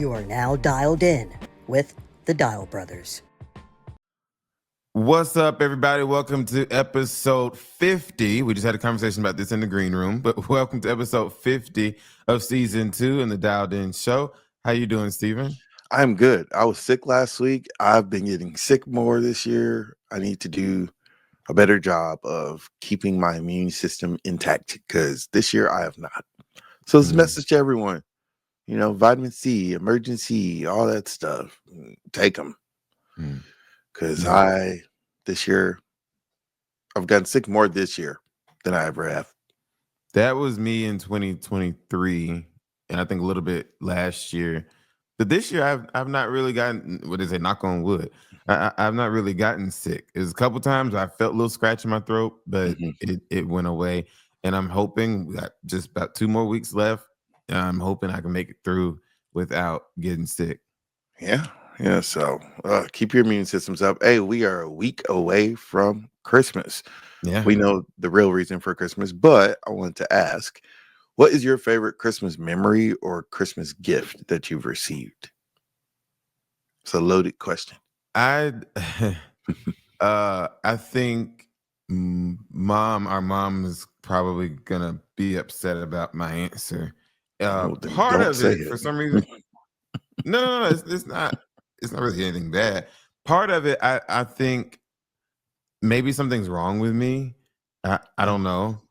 You are now dialed in with the Dial Brothers. What's up, everybody? Welcome to episode 50. We just had a conversation about this in the green room, but welcome to episode 50 of season 2 in the Dialed In Show. How you doing, Steven? I'm good. I was sick last week. I've been getting sick more this year. I need to do a better job of keeping my immune system intact because this year I have not. So it's a message to everyone. You know, vitamin C, emergency, all that stuff. Take them. Because this year, I've gotten sick more this year than I ever have. That was me in 2023, and I think a little bit last year. But this year, I've not really gotten, what is it, knock on wood. I've not really gotten sick. There's a couple times I felt a little scratch in my throat, but it went away. And I'm hoping we got just about 2 more weeks left. And I'm hoping I can make it through without getting sick. Yeah. So keep your immune systems up. Hey, we are a week away from Christmas. Yeah. We know the real reason for Christmas, but I wanted to ask, what is your favorite Christmas memory or Christmas gift that you've received? It's a loaded question. I think our mom is probably gonna be upset about my answer. Part of it, for some reason, no, it's not really anything bad. Part of it, I think maybe something's wrong with me. I don't know.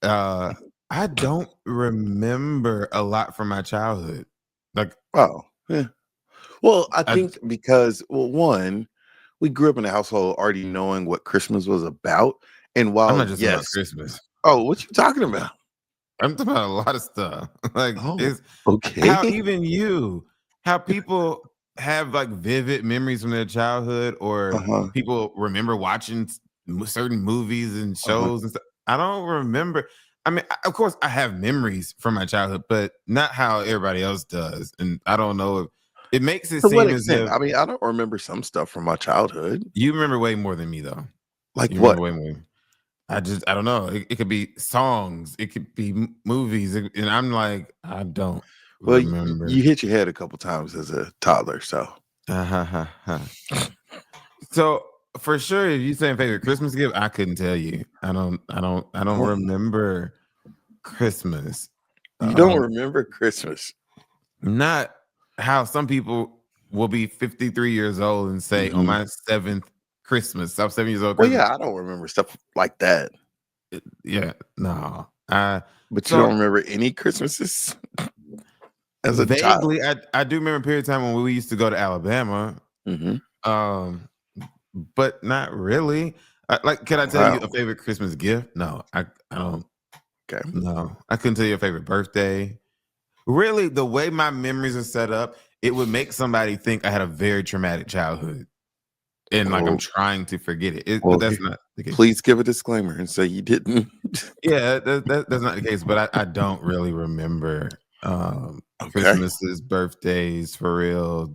I don't remember a lot from my childhood. Like, oh, yeah. Well, I think because, one, we grew up in a household already knowing what Christmas was about. And while, I'm not just about Christmas. Oh, what you talking about? I'm talking about a lot of stuff. Like, it's okay. How people have like vivid memories from their childhood, or people remember watching certain movies and shows and stuff. I don't remember. I mean, of course, I have memories from my childhood, but not how everybody else does. And I don't know if it makes it seem as if. I mean, I don't remember some stuff from my childhood. You remember way more than me, though. Like you what? Way more. I don't know. It could be songs. It could be movies. And I'm like, I don't remember. You hit your head a couple times as a toddler, so. So for sure, if you saying favorite Christmas gift, I couldn't tell you. I don't remember Christmas. You don't remember Christmas? Not how some people will be 53 years old and say, on my 7th Christmas, I'm 7 years old. Well, yeah, I don't remember stuff like that. No. But you don't remember any Christmases? As a vaguely, child? I do remember a period of time when we used to go to Alabama. But not really. Can I tell you a favorite Christmas gift? No, I don't. Okay. No, I couldn't tell you a favorite birthday. Really, the way my memories are set up, it would make somebody think I had a very traumatic childhood. And like I'm trying to forget it. But that's not the case. Please give a disclaimer and say you didn't. Yeah, that's not the case. But I don't really remember Christmases, birthdays, for real,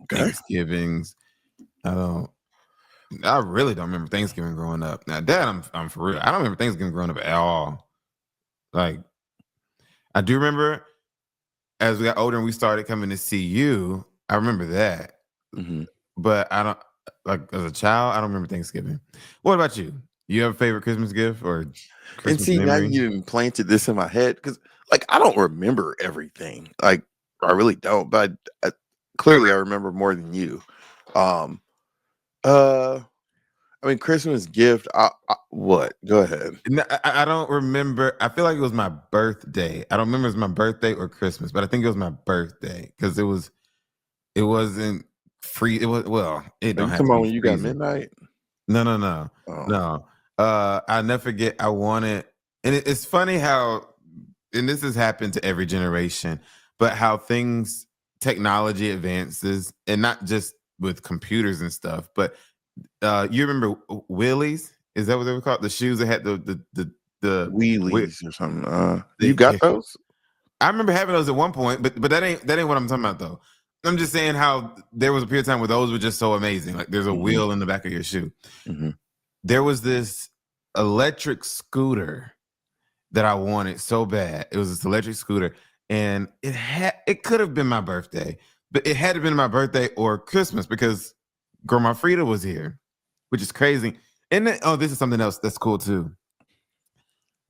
Thanksgivings. I really don't remember Thanksgiving growing up. Now that I'm for real. I don't remember Thanksgiving growing up at all. Like, I do remember as we got older and we started coming to see you. I remember that. But I don't, like, as a child, I don't remember Thanksgiving. What about you? You have a favorite Christmas gift or Christmas memory? Now you implanted this in my head because, like, I don't remember everything. Like, I really don't. But clearly, I remember more than you. I mean, Christmas gift. What? Go ahead. No, I don't remember. I feel like it was my birthday. I don't remember if it was my birthday or Christmas, but I think it was my birthday because it wasn't free. It was it don't have come to on be when you freezing. got midnight. No. I'll never forget. I wanted, and it's funny how, and this has happened to every generation, but how technology advances, and not just with computers and stuff, but you remember Wheelies? Is that what they were called? The shoes that had the wheelies or something. You got those? I remember having those at one point, but that ain't what I'm talking about though. I'm just saying how there was a period of time where those were just so amazing. Like there's a wheel in the back of your shoe. There was this electric scooter that I wanted so bad. It was this electric scooter, and it could have been my birthday, but it had to have been my birthday or Christmas because Grandma Frida was here, which is crazy. And then, this is something else that's cool too.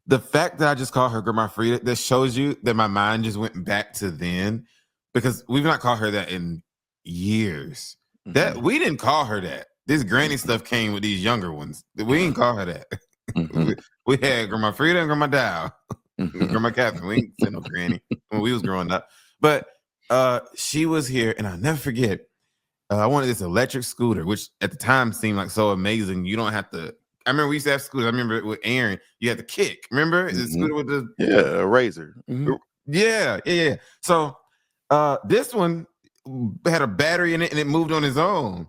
The fact that I just called her Grandma Frida, that shows you that my mind just went back to then, because we've not called her that in years. That we didn't call her that. This granny stuff came with these younger ones. We didn't call her that. We had Grandma Frida and Grandma Dow, Grandma Catherine. We didn't say no granny when we was growing up. But she was here, and I'll never forget. I wanted this electric scooter, which at the time seemed like so amazing. You don't have to. I remember we used to have scooters. I remember with Aaron, you had to kick. Remember the scooter with the a razor. Yeah. So this one had a battery in it, and it moved on its own.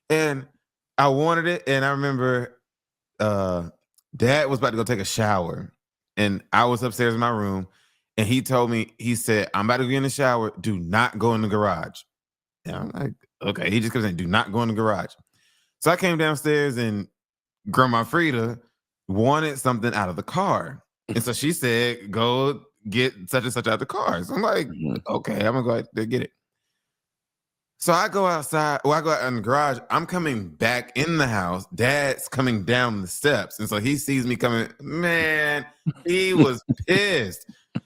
And I wanted it, and I remember Dad was about to go take a shower, and I was upstairs in my room, and he told me, he said, "I'm about to get in the shower. Do not go in the garage." And I'm like, okay. He just kept saying, "Do not go in the garage." So I came downstairs, and Grandma Frida wanted something out of the car. And so she said, "Go get such and such out of the car." So I'm like, okay, I'm gonna go out there get it. So I go outside, I go out in the garage. I'm coming back in the house. Dad's coming down the steps. And so he sees me coming. Man, he was pissed. I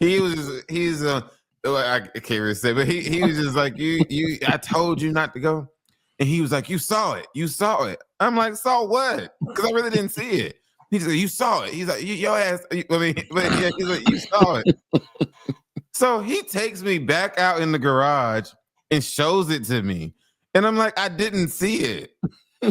can't really say, but he was just like, I told you not to go. And he was like, you saw it. I'm like, saw what? Because I really didn't see it. He's like, you saw it. He's like, your ass. He's like, you saw it. So he takes me back out in the garage and shows it to me. And I'm like, I didn't see it.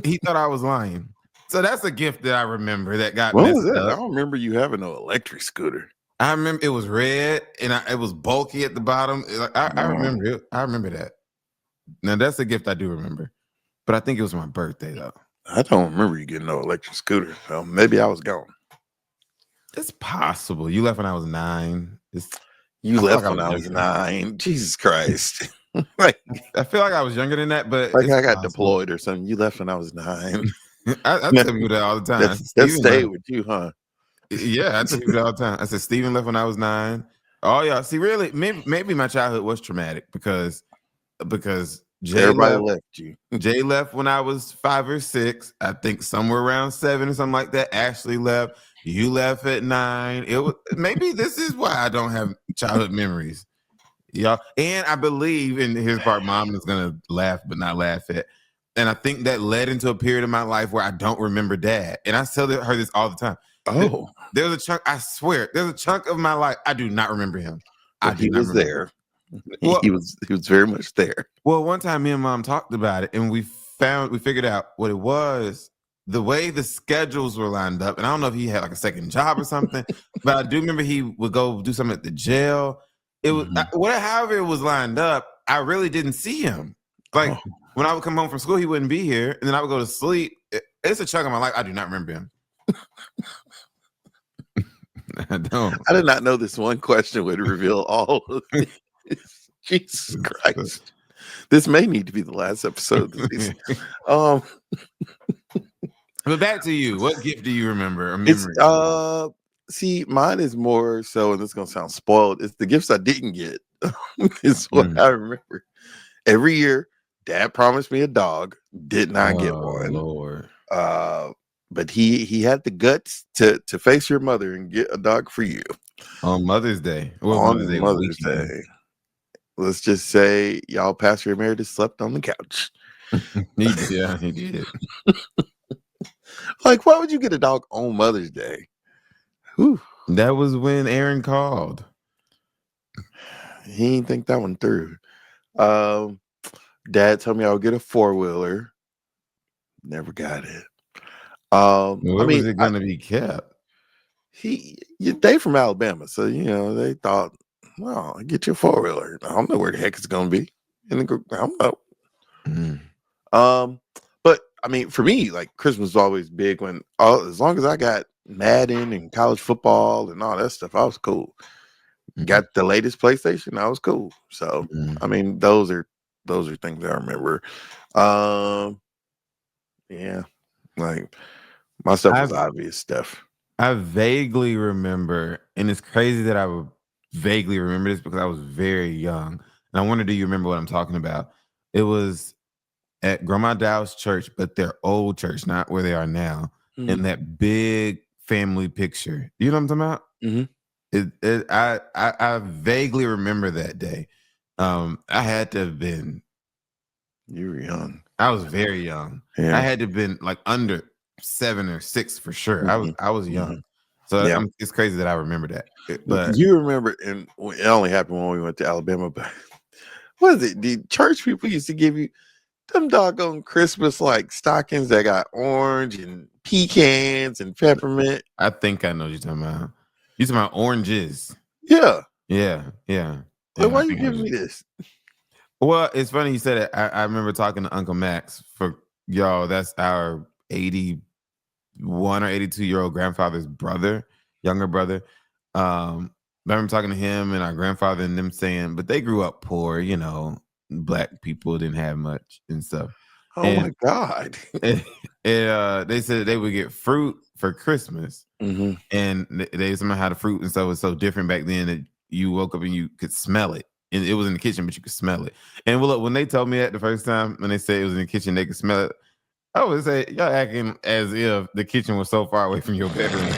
He thought I was lying. So that's a gift that I remember that got What messed was that? up. I don't remember you having no electric scooter. I remember it was red and it was bulky at the bottom. I remember it. I remember that. Now that's a gift I do remember. But I think it was my birthday though. I don't remember you getting no electric scooter. So maybe I was gone. It's possible. You left when I was 9. You left when I was 9. Jesus Christ. Like, I feel like I was younger than that, but like I got deployed or something. You left when I was 9. I tell people that all the time. That stayed with you, huh? Yeah, I tell people that all the time. I said Steven left when I was 9. Oh yeah, see, really, maybe my childhood was traumatic because Everybody left you. Jay left when I was 5 or 6. I think somewhere around 7 or something like that. Ashley left. You left at 9. It was maybe this is why I don't have childhood memories. Yeah, and I believe, in his part, Mom is gonna laugh but not laugh at. And I think that led into a period of my life where I don't remember Dad. And I tell her this all the time. Oh, there's a chunk. I swear, there's a chunk of my life I do not remember him. He was there. Well, he was very much there. Well, one time me and Mom talked about it, and we figured out what it was. The way the schedules were lined up, and I don't know if he had like a second job or something, but I do remember he would go do something at the jail. It was however it was lined up. I really didn't see him. Like when I would come home from school, he wouldn't be here, and then I would go to sleep. It's a chunk of my life I do not remember him. I don't. I did not know this one question would reveal all of this. Jesus Christ. This may need to be the last episode of the season. But back to you. What gift do you remember? Or memory? See, mine is more so, and this is gonna sound spoiled. It's the gifts I didn't get. Is what I remember. Every year, Dad promised me a dog. Did not get one. Lord. But he had the guts to face your mother and get a dog for you on Mother's Day. On Mother's Day. Let's just say y'all Pastor Emeritus slept on the couch. He did. Like, why would you get a dog on Mother's Day? Whew. That was when Aaron called. He didn't think that one through. Dad told me I would get a 4-wheeler. Never got it. Where was it going to be kept? They from Alabama, so they thought, well, I get you a 4-wheeler. I don't know where the heck it's going to be. I don't know. But I mean, for me, like Christmas was always big. As long as I got Madden and college football and all that stuff, I was cool. Got the latest PlayStation, I was cool. So I mean, those are things I remember. Yeah, like my stuff was obvious stuff. I vaguely remember, and it's crazy that I would vaguely remember this because I was very young. And I wonder, do you remember what I'm talking about? It was at Grandma Dow's church, but their old church, not where they are now, in that big family picture. You know what I'm talking about? I vaguely remember that day. I had to have been. You were young. I was very young. Yeah. I had to have been like under 7 or 6 for sure. I was young. So Yeah. it's crazy that I remember that. But you remember, and it only happened when we went to Alabama, but what is it? The church people used to give you them doggone Christmas like stockings that got orange and pecans and peppermint. I think I know what you're talking about. You're talking about oranges. Yeah. Yeah. Like, why are you giving me this? Well, it's funny you said it. I remember talking to Uncle Max. For y'all, that's our 81 or 82-year-old grandfather's brother, younger brother. I remember talking to him and our grandfather and them saying, but they grew up poor, you know, black people didn't have much and stuff. Oh my God. They said they would get fruit for Christmas. And they somehow had the fruit and stuff was so different back then that you woke up and you could smell it. And it was in the kitchen, but you could smell it. And well, look, when they told me that the first time, when they said it was in the kitchen, they could smell it. I would say, y'all acting as if the kitchen was so far away from your bedroom.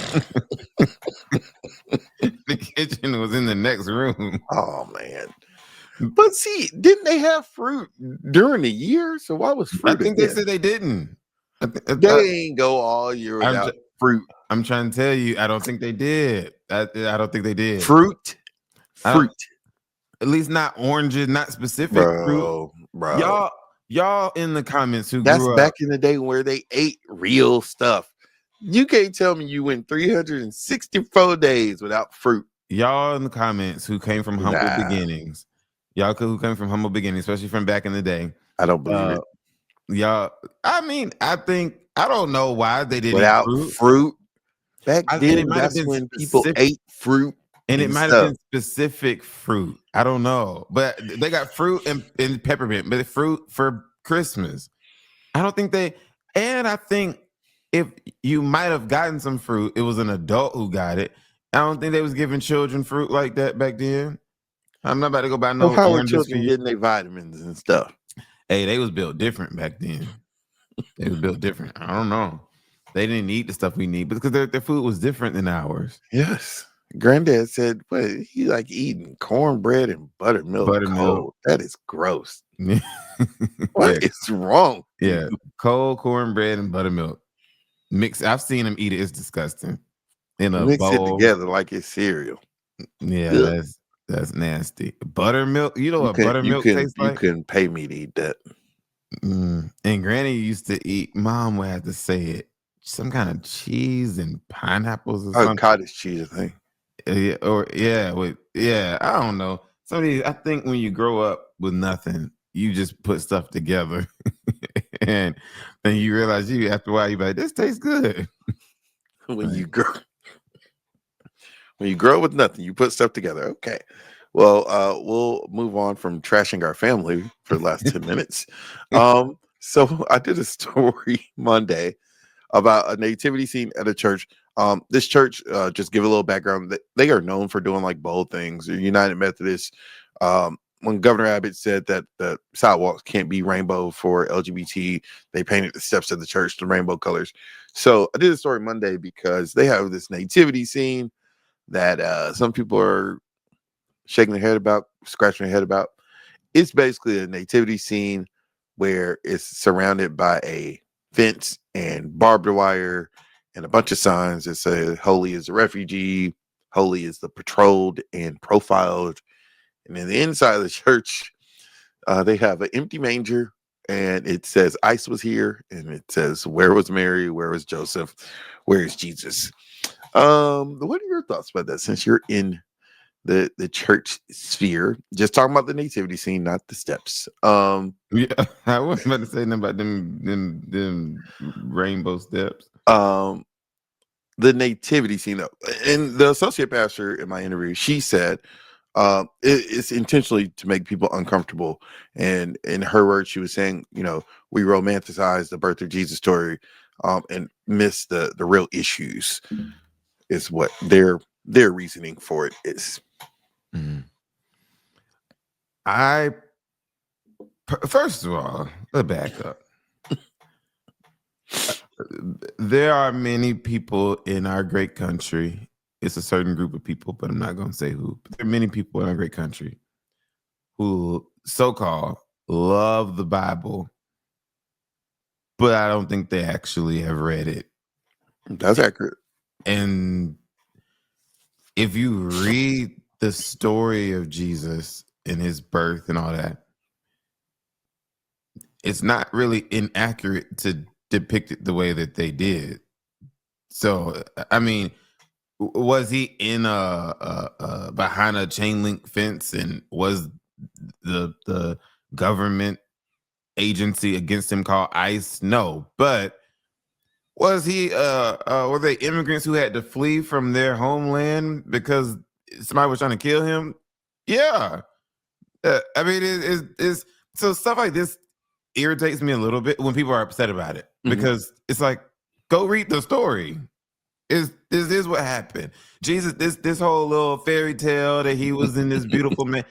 The kitchen was in the next room. Oh, man. But see, didn't they have fruit during the year? So why was fruit? I think they said they didn't. They ain't go all year without fruit. I'm trying to tell you, I don't think they did. I don't think they did. Fruit. At least not oranges, not specific fruit. Bro. Y'all in the comments who that's grew up back in the day where they ate real stuff. You can't tell me you went 364 days without fruit. Y'all in the comments who came from humble beginnings. Y'all who came from humble beginnings, especially from back in the day. I don't believe it. Y'all, I mean, I don't know why they didn't without eat fruit. Back then, that's when people ate fruit. And it might have been specific fruit. I don't know. But they got fruit and peppermint, but fruit for Christmas. I don't think and I think if you might have gotten some fruit, it was an adult who got it. I don't think they was giving children fruit like that back then. I'm not about to go buy no oranges for you. Getting their vitamins and stuff. Hey, they was built different back then. They was built different. I don't know. They didn't eat the stuff we need because their food was different than ours. Yes. Granddad said, "What he like eating cornbread and buttermilk? Cold. That is gross. What is wrong? Yeah, cold cornbread and buttermilk mix. I've seen him eat it. It's disgusting. In a mix bowl. It together like it's cereal. Yeah, that's nasty. Buttermilk. You know what buttermilk tastes like? You couldn't pay me to eat that. And Granny used to eat. Mom would have to say it. Some kind of cheese and pineapples or something. Cottage cheese, I think. I don't know. I think when you grow up with nothing, you just put stuff together, and then you realize after a while you're like, this tastes good. When you grow with nothing, you put stuff together. Okay. Well, we'll move on from trashing our family for the last 10 minutes. So I did a story Monday about a nativity scene at a church. This church, just give a little background, they are known for doing like bold things. They're United Methodist. When Governor Abbott said that the sidewalks can't be rainbow for LGBT, they painted the steps of the church the rainbow colors. So I did a story Monday because they have this nativity scene that some people are shaking their head about, scratching their head about. It's basically a nativity scene where it's surrounded by a fence and barbed wire and a bunch of signs that say holy is the refugee, holy is the patrolled and profiled. And in the inside of the church, they have an empty manger and it says ice was here, and it says where was Mary, where was Joseph, where is Jesus? What are your thoughts about that, since you're in the church sphere? Just talking about the nativity scene, not the steps. Yeah, I wasn't about to say nothing about them rainbow steps. The nativity scene, though, and the associate pastor in my interview, she said it's intentionally to make people uncomfortable. And in her words, she was saying, we romanticize the birth of Jesus story and miss the real issues, is what their reasoning for it is. First of all, let's back up. There are many people in our great country. It's a certain group of people, but I'm not going to say who. But there are many people in our great country who so-called love the Bible, but I don't think they actually have read it. That's accurate. And if you read the story of Jesus and his birth and all that, it's not really inaccurate to depict it the way that they did. So, I mean, was he in behind a chain link fence, and was the government agency against him called ICE? No, but was he were they immigrants who had to flee from their homeland because somebody was trying to kill him? Yeah. I mean, it's so stuff like this irritates me a little bit when people are upset about it, because it's like, go read the story. This is what happened. Jesus, this whole little fairy tale that he was in this beautiful man,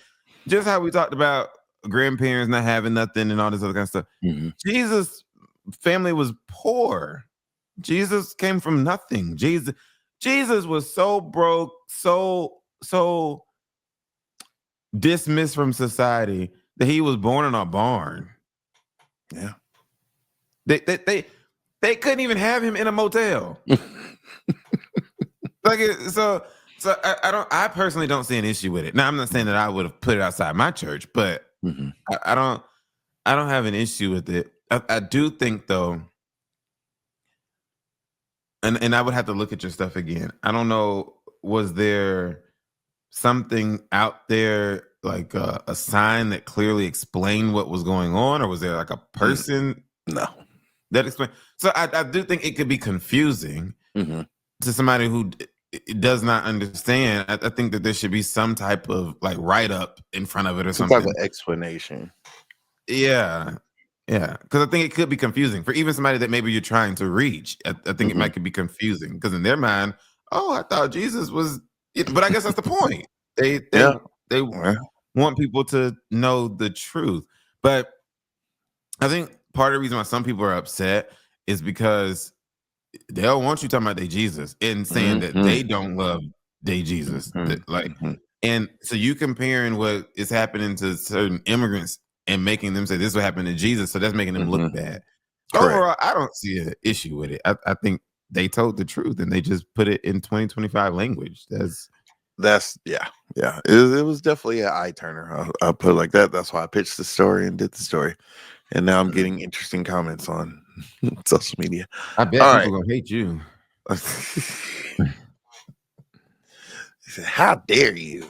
just how we talked about grandparents not having nothing and all this other kind of stuff. Jesus' family was poor. Jesus came from nothing. Jesus was so broke, so dismissed from society that he was born in a barn. Yeah. They couldn't even have him in a motel. I personally don't see an issue with it. Now, I'm not saying that I would have put it outside my church, but I don't have an issue with it. I do think, though, and I would have to look at your stuff again. I don't know, was there something out there, like a sign that clearly explained what was going on, or was there like a person that explained? So I do think it could be confusing to somebody who does not understand. I think that there should be some type of like write-up in front of it or something. Some type of explanation. Yeah. Because I think it could be confusing for even somebody that maybe you're trying to reach. I think it might be confusing because in their mind, I thought Jesus was, but I guess that's the point. They want people to know the truth. But I think part of the reason why some people are upset is because they don't want you talking about their Jesus and saying that they don't love their Jesus. And so you comparing what is happening to certain immigrants and making them say this is what happened to Jesus, so that's making them look bad. Correct. Overall, I don't see an issue with it. I think they told the truth and they just put it in 2025 language. That's yeah. It was definitely an eye turner. I'll put it like that. That's why I pitched the story and did the story, and now I'm getting interesting comments on social media. I bet people gonna hate you. He said, "How dare you?"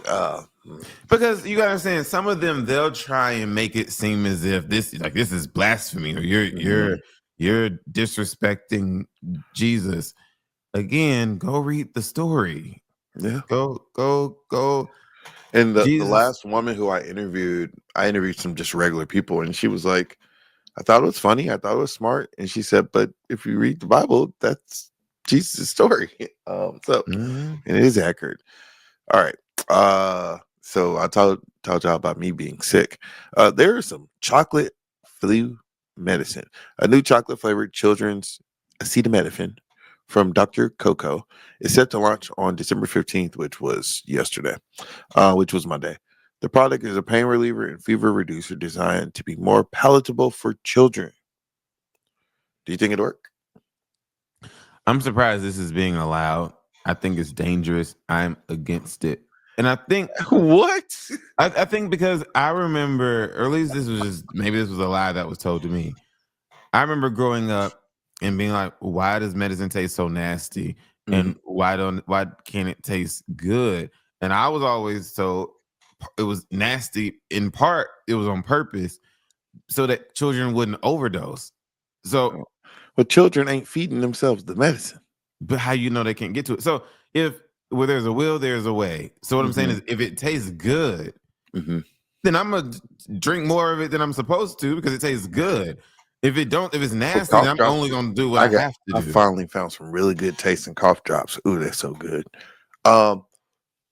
Because you gotta understand, some of them they'll try and make it seem as if this is blasphemy, or you're disrespecting Jesus. Again, go read the story. Yeah, go. And the last woman who I interviewed some just regular people, and she was like, I thought it was funny, I thought it was smart, and she said, but if you read the Bible, that's Jesus' story. And it is accurate. All right. So I told y'all about me being sick. There is some chocolate flu medicine, a new chocolate flavored children's acetaminophen from Dr. Coco is set to launch on December 15th, which was yesterday, which was Monday. The product is a pain reliever and fever reducer designed to be more palatable for children. Do you think it'll work? I'm surprised this is being allowed. I think it's dangerous. I'm against it. And I think what? I think because I remember, or at least this was a lie that was told to me. I remember growing up and being like, why does medicine taste so nasty? And why can't it taste good? And I was always told it was nasty. In part, it was on purpose so that children wouldn't overdose. So, but children ain't feeding themselves the medicine. But how you know they can't get to it? So where there's a will, there's a way. So what I'm saying is, if it tastes good, then I'm gonna drink more of it than I'm supposed to because it tastes good. If it's nasty, then I'm only gonna do what I have to do. I finally found some really good tasting cough drops. Ooh, they're so good.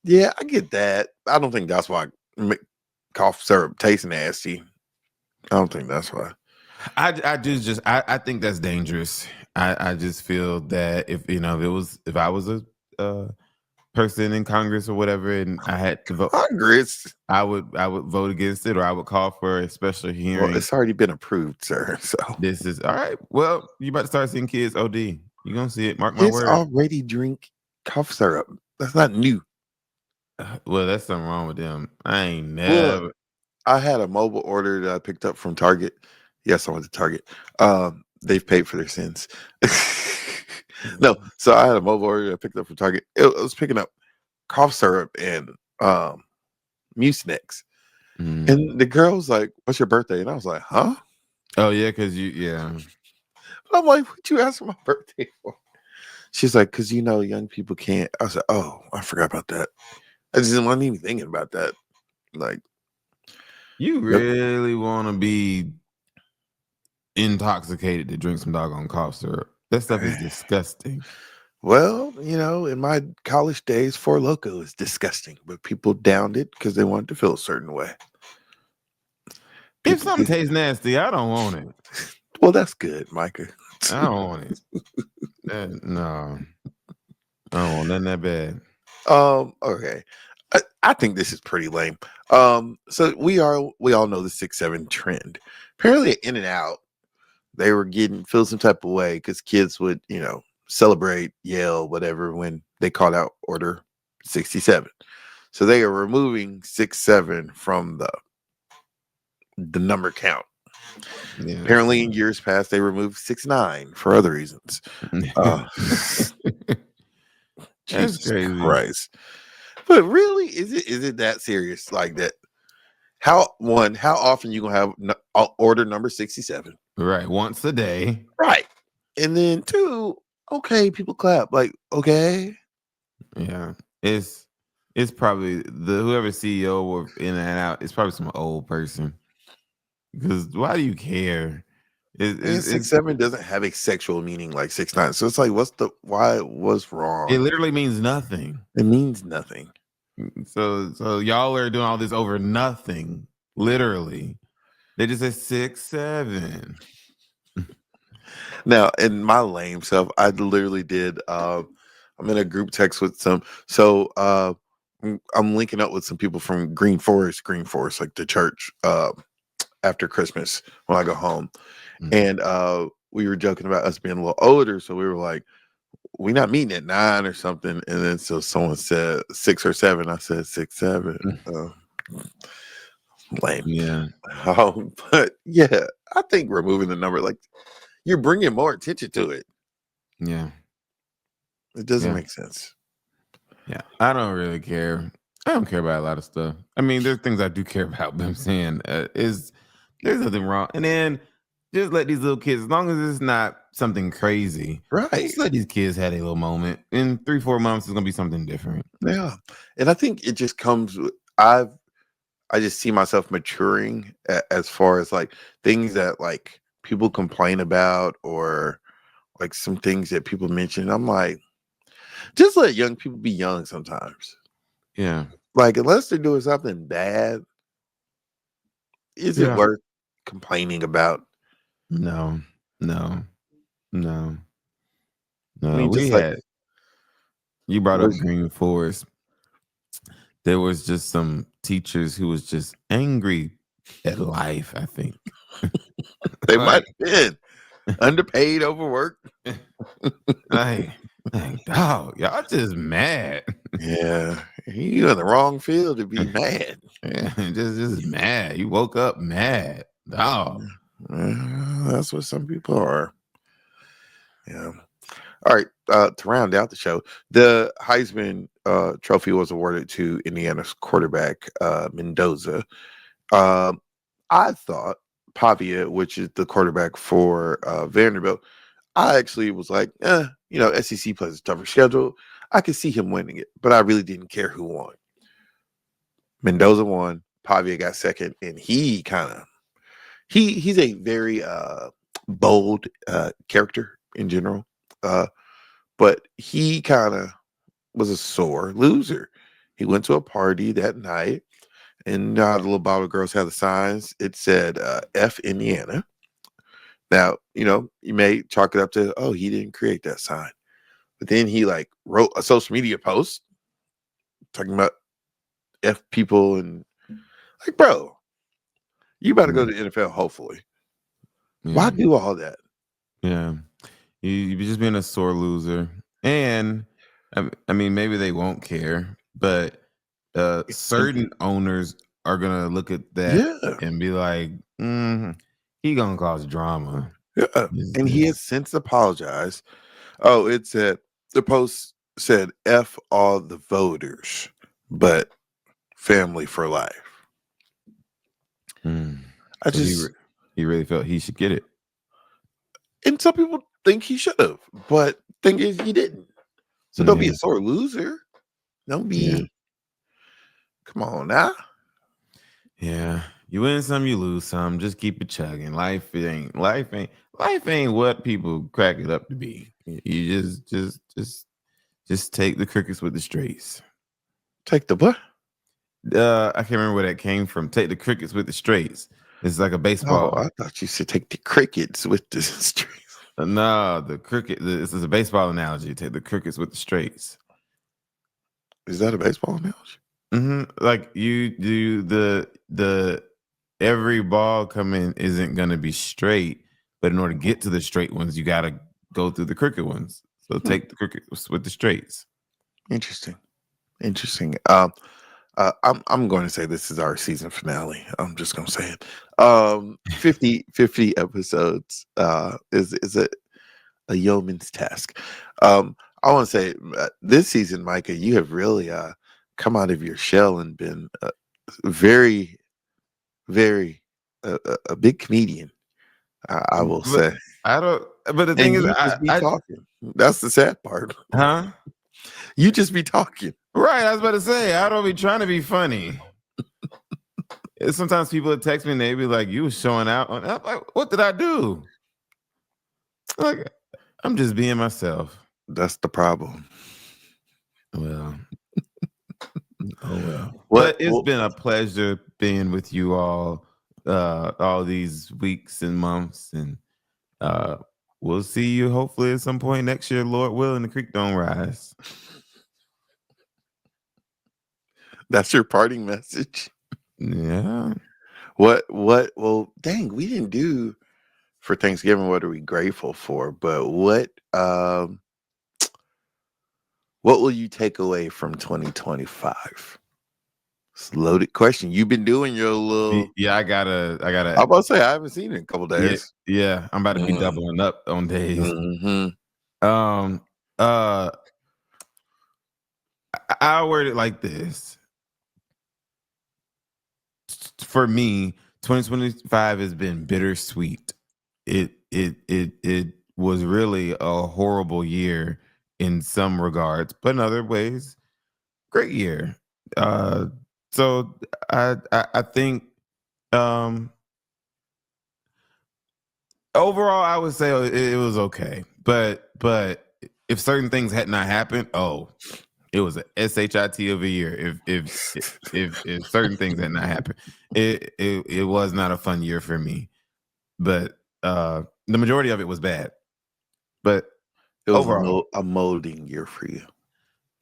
Yeah, I get that. I don't think that's why cough syrup tastes nasty. I don't think that's why. I think that's dangerous. I just feel that if I was a person in Congress or whatever, and I had to vote, Congress, I would vote against it, or I would call for a special hearing. Well, it's already been approved, sir. So this is all right. Well, you about to start seeing kids OD. You're gonna see it. Mark my kids word. already drink cough syrup. That's not new. Well, that's something wrong with them. I ain't never. Look, I had a mobile order that I picked up from Target. Yes, I went to Target. They've paid for their sins. No, so I had a mobile order that I picked up from Target. It was picking up cough syrup and Mucinex. And the girl was like, "What's your birthday?" And I was like, "Huh?" Oh yeah, because yeah. I'm like, "What you asking my birthday for?" She's like, "Because young people can't." I was like, "Oh, I forgot about that. I just wasn't even thinking about that." Like, you really want to be intoxicated to drink some doggone cough syrup? That stuff is disgusting. Well, in my college days, Four Loko is disgusting, but people downed it because they wanted to feel a certain way. If something tastes nasty, I don't want it. Well, that's good, Micah. I don't want it. No, I don't want nothing that bad. Okay. I think this is pretty lame. So we all know the 6-7 trend. Apparently, at In-N-Out, they were feel some type of way because kids would, celebrate, yell, whatever when they called out order 67. So they are removing 6-7 from the number count. Yeah. Apparently, in years past, they removed 6-9 for other reasons. Jesus Christ! But really, is it that serious like that? How often you gonna have order number 67? Right, once a day. Right, and then 2, okay, people clap. Like, okay, yeah, it's probably whoever CEO of In-N-Out. It's probably some old person. Because why do you care? 6-7 doesn't have a sexual meaning like 6-9. So it's like, what's wrong? It literally means nothing. It means nothing. So y'all are doing all this over nothing. Literally, they just said 6-7. Now, in my lame self, I literally did. I'm in a group text with some. So I'm linking up with some people from Green Forest, like the church. After Christmas when I go home. And we were joking about us being a little older. So we were like, we're not meeting at 9 or something. And then so someone said 6 or 7. I said 6-7. Lame. Yeah. But yeah, I think removing the number, like you're bringing more attention to it. Yeah. It doesn't make sense. Yeah. I don't really care. I don't care about a lot of stuff. I mean, there's things I do care about, but I'm saying there's nothing wrong. And then just let these little kids, as long as it's not something crazy, right? Just let these kids have a little moment. In 3-4 months, it's gonna be something different. Yeah, and I think it just comes. I just see myself maturing as far as like things that like people complain about or like some things that people mention. I'm like, just let young people be young sometimes. Yeah, like unless they're doing something bad, is it worth complaining about? No. I mean, just like you brought up Green Forest. There was just some teachers who was just angry at life, I think. They might have been underpaid, overworked. like, dog, y'all just mad. Yeah, you in the wrong field to be mad. Yeah, just mad. You woke up mad, dog. That's what some people are. Yeah. All right. To round out the show, the Heisman Trophy was awarded to Indiana's quarterback Mendoza. I thought Pavia, which is the quarterback for Vanderbilt, I actually was like, SEC plays a tougher schedule. I could see him winning it, but I really didn't care who won. Mendoza won. Pavia got second, and he kind of he's a very bold character in general, but he kind of was a sore loser. He went to a party that night, and the little bottle girls had the signs. It said F Indiana. Now, you may chalk it up to, oh, he didn't create that sign. But then he like wrote a social media post talking about F people and like, bro, you better go to the NFL, hopefully. Yeah. Why do all that? Yeah. You just being a sore loser. And I mean, maybe they won't care, but certain owners are gonna look at that and be like, he gonna cause drama. Yeah. And he has since apologized. Oh, it said the post said F all the voters, but family for life. I So just he really felt he should get it. And some people think he should have, but thing is he didn't. So don't be a sore loser. Don't be come on now. Yeah. You win some, you lose some. Just keep it chugging. Life ain't what people crack it up to be. You just take the crickets with the straights. Take the what? I can't remember where that came from. Take the crickets with the straights. It's like a baseball. Oh, I thought you said take the crickets with the straights. No, the cricket. This is a baseball analogy. Take the crickets with the straights. Is that a baseball analogy? Like you do the every ball coming isn't gonna be straight, but in order to get to the straight ones, you gotta go through the crooked ones. So take the crickets with the straights. Interesting. I'm going to say this is our season finale. I'm just going to say it. 50 episodes is a yeoman's task. I want to say this season, Micah, you have really come out of your shell and been very, very a big comedian. I will say. I don't. But the thing is, I talking. That's the sad part. Huh? You just be talking. Right. I was about to say, I don't be trying to be funny. Sometimes people would text me and they be like, you was showing out. I'm like, what did I do? Like, I'm just being myself. That's the problem. Well. Oh well. But it's been a pleasure being with you all these weeks and months. And we'll see you hopefully at some point next year, Lord willing, the creek don't rise. That's your parting message. Yeah. Well, dang, we didn't do for Thanksgiving what are we grateful for, but what will you take away from 2025? It's a loaded question. You've been doing your little I gotta I'm about to say I haven't seen it in a couple days. Yeah. I'm about to be doubling up on days. I word it like this. For me, 2025 has been bittersweet. It was really a horrible year in some regards, but in other ways, great year. So I think overall I would say it was okay. But if certain things had not happened, it was a shit of a year. If certain things had not happened, it was not a fun year for me. But the majority of it was bad. But it was overall a molding year for you.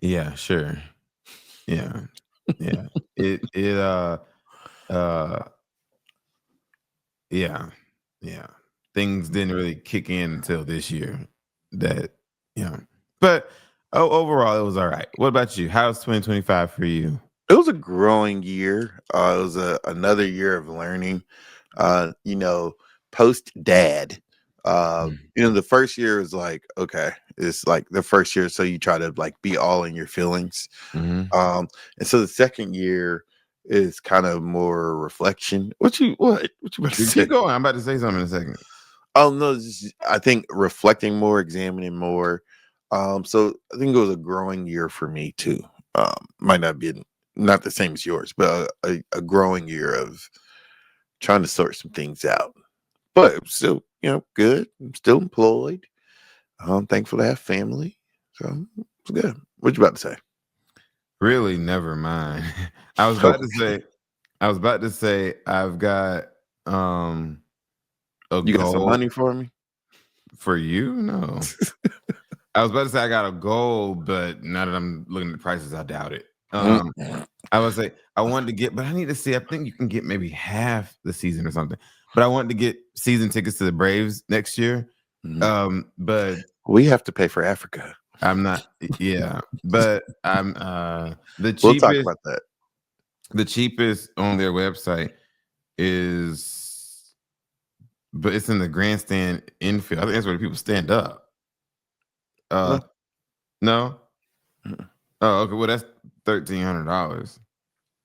Yeah, sure. Yeah. Yeah. Yeah. Things didn't really kick in until this year. But overall, it was all right. What about you? How's 2025 for you? It was a growing year. It was another year of learning. Post dad. The first year is like, okay, it's like the first year, so you try to like be all in your feelings. And so the second year is kind of more reflection. What you about to say? Keep going. I'm about to say something in a second. Oh no, I think reflecting more, examining more. So I think it was a growing year for me too. Might not be not the same as yours, but a growing year of trying to sort some things out. But I'm still, good. I'm still employed. I'm thankful to have family. So it's good. What you about to say? Really, never mind. I was about to say I've got a You got some goal money for me? for you. No, I was about to say I got a goal, but now that I'm looking at the prices, I doubt it. I would say I wanted to get, but I need to see. I think you can get maybe half the season or something. But I wanted to get season tickets to the Braves next year. But we have to pay for Africa. I'm not. Yeah, but I'm the cheapest. We'll talk about that. The cheapest on their website is, but it's in the grandstand infield. I think that's where the people stand up. No. Oh, okay. Well, that's $1,300.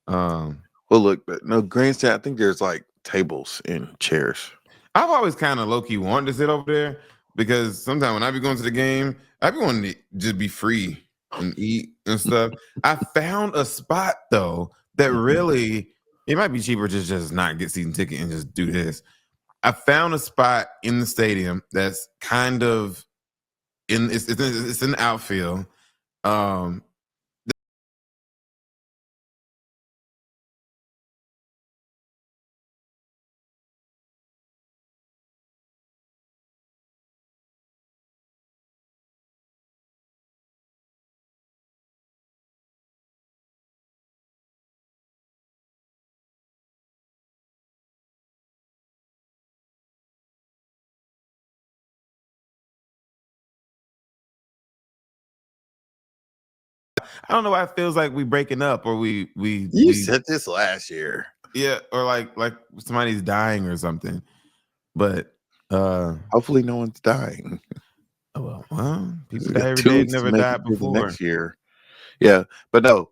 Well, look, but no grandstand. I think there's like tables and chairs. I've always kind of low key wanted to sit over there because sometimes when I be going to the game, I be wanting to just be free and eat and stuff. I found a spot though that really, it might be cheaper to just not get season ticket and just do this. I found a spot in the stadium that's kind of it's in the outfield. I don't know why it feels like we breaking up or we said this last year. Yeah, or like somebody's dying or something. But hopefully no one's dying. Well, people die every day, never died before. Next year. Yeah, but no,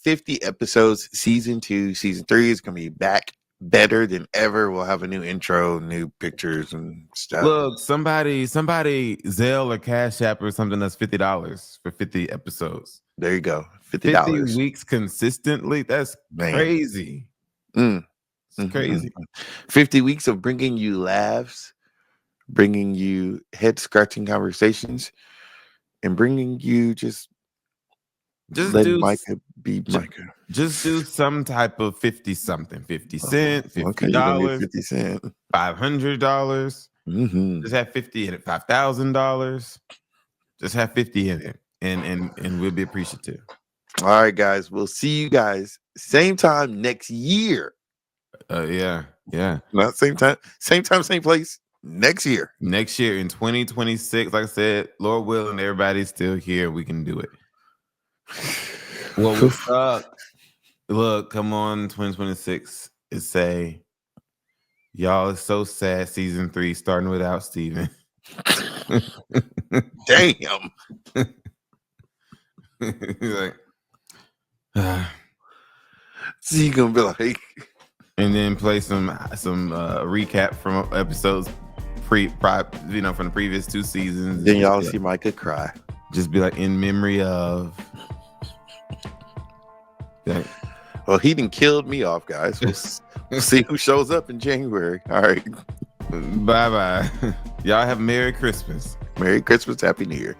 50 episodes, season 2, season 3 is gonna be back better than ever. We'll have a new intro, new pictures and stuff. Look, somebody Zelle or Cash App or something that's $50 for 50 episodes. There you go. $50 50 weeks consistently. That's crazy. It's crazy. 50 weeks of bringing you laughs, bringing you head scratching conversations, and bringing you just let Micah be Micah. Just do some type of 50 something, 50 cent, $50, okay, 50 cent, $500. Just have 50 in it, $5,000. Just have 50 in it, and we'll be appreciative. All right, guys. We'll see you guys same time next year. Yeah. Not same time, same place. Next year in 2026. Like I said, Lord willing, everybody's still here. We can do it. Well, what's up? Look, come on, 2026. It's say, y'all, it's so sad. Season 3 starting without Steven. Damn. He's like, so you gonna be like, and then play some recap from episodes from the previous 2 seasons. Then y'all see Micah cry. Just be like, in memory of. Yeah. Well, he done killed me off, guys. We'll see who shows up in January. All right. Bye-bye. Y'all have Merry Christmas. Merry Christmas. Happy New Year.